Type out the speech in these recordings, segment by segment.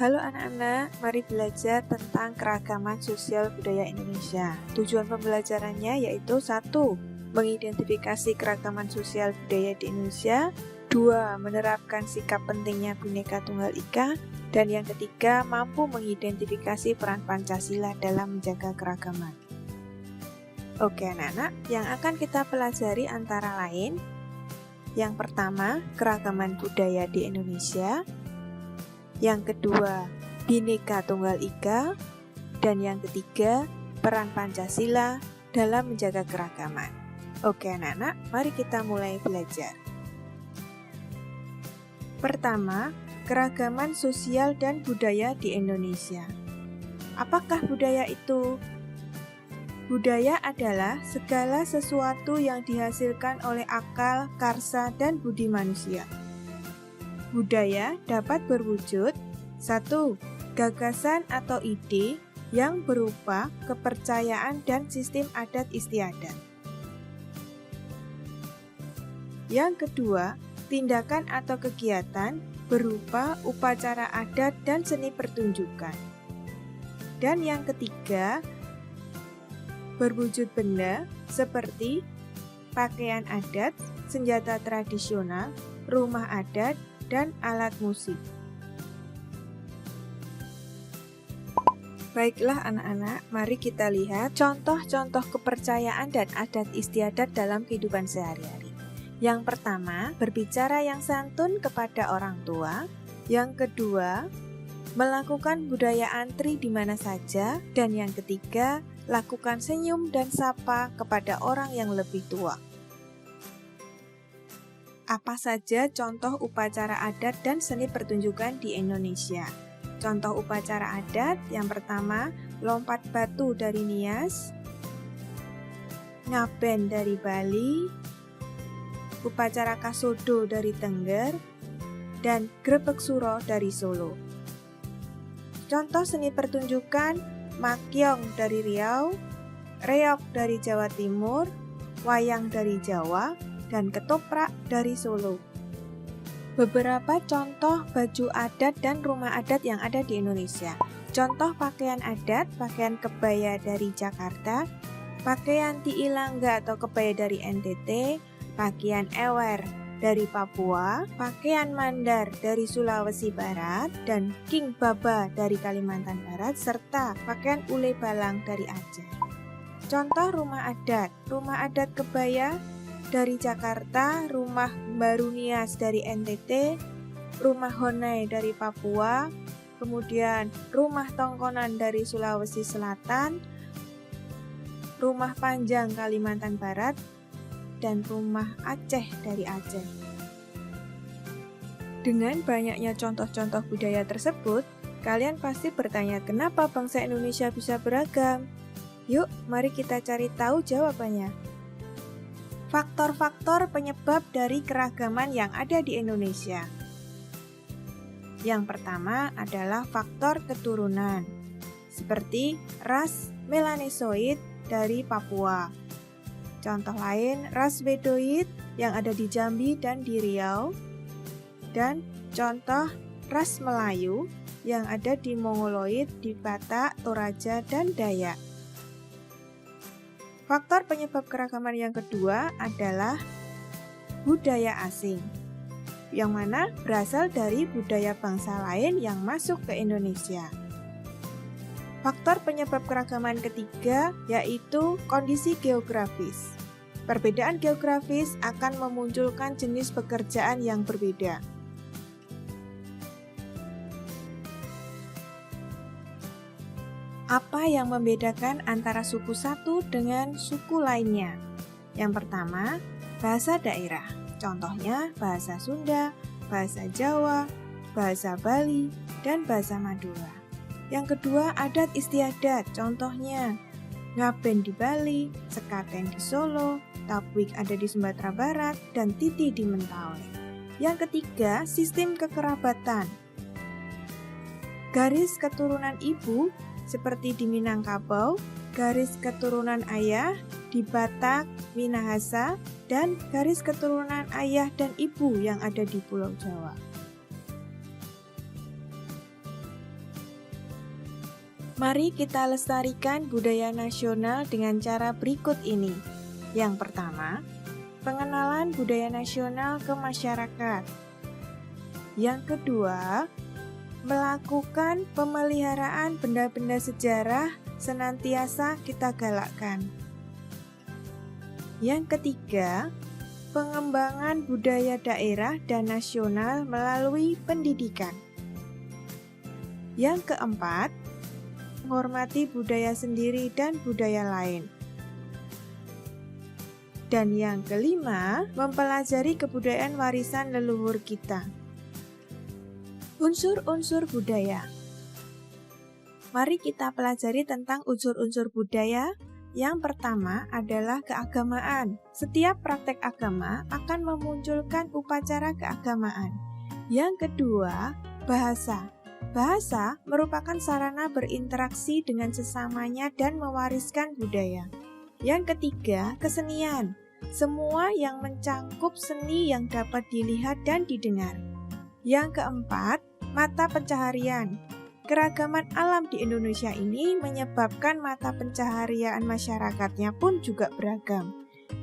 Halo anak-anak, mari belajar tentang keragaman sosial budaya Indonesia. Tujuan pembelajarannya yaitu 1. Mengidentifikasi keragaman sosial budaya di Indonesia. 2. Menerapkan sikap pentingnya Bhinneka Tunggal Ika. Dan yang ketiga, mampu mengidentifikasi peran Pancasila dalam menjaga keragaman. Oke anak-anak, yang akan kita pelajari antara lain: yang pertama, keragaman budaya di Indonesia. Yang kedua, Bhinneka Tunggal Ika. Dan yang ketiga, peran Pancasila dalam menjaga keragaman. Oke anak-anak, mari kita mulai belajar. Pertama, keragaman sosial dan budaya di Indonesia. Apakah budaya itu? Budaya adalah segala sesuatu yang dihasilkan oleh akal, karsa, dan budi manusia. Budaya dapat berwujud 1. Gagasan atau ide yang berupa kepercayaan dan sistem adat istiadat. Yang kedua, tindakan atau kegiatan berupa upacara adat dan seni pertunjukan. Dan yang ketiga, berwujud benda seperti pakaian adat, senjata tradisional, rumah adat, dan alat musik. Baiklah anak-anak, mari kita lihat contoh-contoh kepercayaan dan adat istiadat dalam kehidupan sehari-hari. Yang pertama, berbicara yang santun kepada orang tua. Yang kedua, melakukan budaya antri di mana saja. Dan yang ketiga, lakukan senyum dan sapa kepada orang yang lebih tua. Apa saja contoh upacara adat dan seni pertunjukan di Indonesia? Contoh upacara adat yang pertama, lompat batu dari Nias, ngaben dari Bali, upacara kasodo dari Tengger, dan grebek suro dari Solo. Contoh seni pertunjukan, makyong dari Riau, reok dari Jawa Timur, wayang dari Jawa, dan ketoprak dari Solo. Beberapa contoh baju adat dan rumah adat yang ada di Indonesia. Contoh pakaian adat, pakaian kebaya dari Jakarta, pakaian tiilangga atau kebaya dari NTT, pakaian ewer dari Papua, pakaian mandar dari Sulawesi Barat, dan king baba dari Kalimantan Barat, serta pakaian ule balang dari Aceh. Contoh rumah adat kebaya dari Jakarta, rumah Baru Nias dari NTT, rumah Honai dari Papua, kemudian rumah tongkonan dari Sulawesi Selatan, rumah Panjang Kalimantan Barat, dan rumah Aceh dari Aceh. Dengan banyaknya contoh-contoh budaya tersebut, kalian pasti bertanya kenapa bangsa Indonesia bisa beragam? Yuk, mari kita cari tahu jawabannya. Faktor-faktor penyebab dari keragaman yang ada di Indonesia. Yang pertama adalah faktor keturunan, seperti ras Melanesoid dari Papua. Contoh lain, ras Bedoid yang ada di Jambi dan di Riau. Dan contoh ras Melayu yang ada di Mongoloid, di Batak, Toraja, dan Dayak. Faktor penyebab keragaman yang kedua adalah budaya asing, yang mana berasal dari budaya bangsa lain yang masuk ke Indonesia. Faktor penyebab keragaman ketiga yaitu kondisi geografis. Perbedaan geografis akan memunculkan jenis pekerjaan yang berbeda. Apa yang membedakan antara suku satu dengan suku lainnya? Yang pertama, bahasa daerah. Contohnya bahasa Sunda, bahasa Jawa, bahasa Bali, dan bahasa Madura. Yang kedua, adat istiadat. Contohnya ngaben di Bali, sekaten di Solo, tapwik ada di Sumatera Barat, dan titi di Mentawai. Yang ketiga, sistem kekerabatan. Garis keturunan ibu seperti di Minangkabau, garis keturunan ayah di Batak, Minahasa, dan garis keturunan ayah dan ibu yang ada di Pulau Jawa. Mari kita lestarikan budaya nasional dengan cara berikut ini. Yang pertama, pengenalan budaya nasional ke masyarakat. Yang kedua, melakukan pemeliharaan benda-benda sejarah senantiasa kita galakkan. Yang ketiga, pengembangan budaya daerah dan nasional melalui pendidikan. Yang keempat, menghormati budaya sendiri dan budaya lain. Dan yang kelima, mempelajari kebudayaan warisan leluhur kita. Unsur-unsur budaya. Mari kita pelajari tentang unsur-unsur budaya. Yang pertama adalah keagamaan. Setiap praktek agama akan memunculkan upacara keagamaan. Yang kedua, bahasa. Bahasa merupakan sarana berinteraksi dengan sesamanya dan mewariskan budaya. Yang ketiga, kesenian. Semua yang mencangkup seni yang dapat dilihat dan didengar. Yang keempat, mata pencaharian. Keragaman alam di Indonesia ini menyebabkan mata pencaharian masyarakatnya pun juga beragam.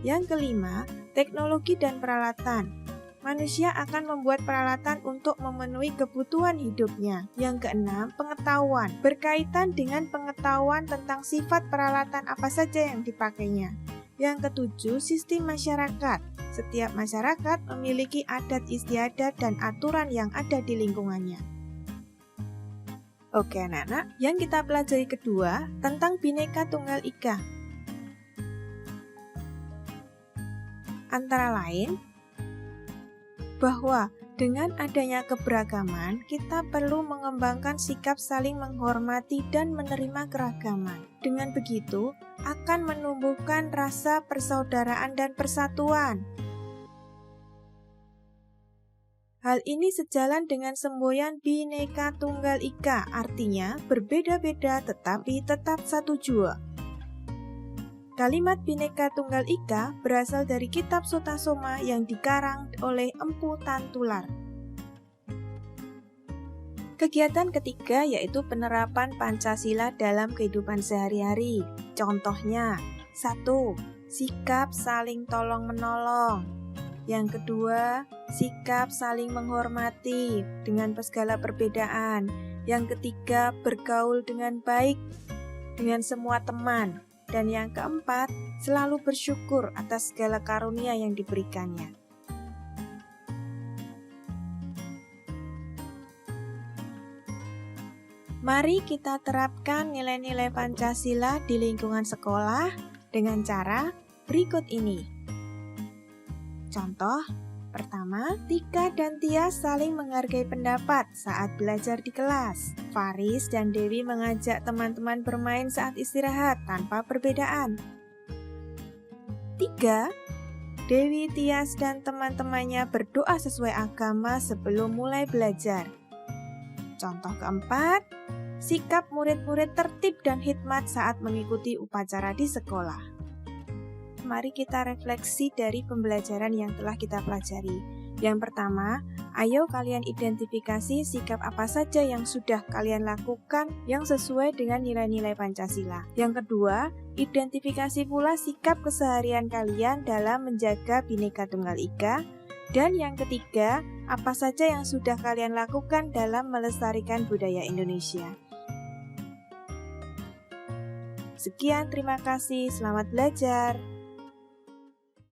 Yang kelima, teknologi dan peralatan. Manusia akan membuat peralatan untuk memenuhi kebutuhan hidupnya. Yang keenam, pengetahuan. Berkaitan dengan pengetahuan tentang sifat peralatan apa saja yang dipakainya. Yang ketujuh, sistem masyarakat. Setiap masyarakat memiliki adat istiadat dan aturan yang ada di lingkungannya. Oke anak-anak, yang kita pelajari kedua tentang Bhinneka Tunggal Ika. Antara lain, bahwa dengan adanya keberagaman, kita perlu mengembangkan sikap saling menghormati dan menerima keragaman. Dengan begitu, akan menumbuhkan rasa persaudaraan dan persatuan. Hal ini sejalan dengan semboyan Bhinneka Tunggal Ika, artinya berbeda-beda tetapi tetap satu jua. Kalimat Bhinneka Tunggal Ika berasal dari kitab Sutasoma yang dikarang oleh Empu Tantular. Kegiatan ketiga yaitu penerapan Pancasila dalam kehidupan sehari-hari. Contohnya, 1. Sikap saling tolong-menolong. Yang kedua, sikap saling menghormati dengan segala perbedaan. Yang ketiga, bergaul dengan baik dengan semua teman. Dan yang keempat, selalu bersyukur atas segala karunia yang diberikannya. Mari kita terapkan nilai-nilai Pancasila di lingkungan sekolah dengan cara berikut ini. Contoh, pertama, Tika dan Tia saling menghargai pendapat saat belajar di kelas. Faris dan Dewi mengajak teman-teman bermain saat istirahat tanpa perbedaan. 3. Dewi, Tias, dan teman-temannya berdoa sesuai agama sebelum mulai belajar. Contoh keempat, sikap murid-murid tertib dan hikmat saat mengikuti upacara di sekolah. Mari kita refleksi dari pembelajaran yang telah kita pelajari. Yang pertama, ayo kalian identifikasi sikap apa saja yang sudah kalian lakukan yang sesuai dengan nilai-nilai Pancasila. Yang kedua, identifikasi pula sikap keseharian kalian dalam menjaga Bhinneka Tunggal Ika. Dan yang ketiga, apa saja yang sudah kalian lakukan dalam melestarikan budaya Indonesia. Sekian, terima kasih, selamat belajar.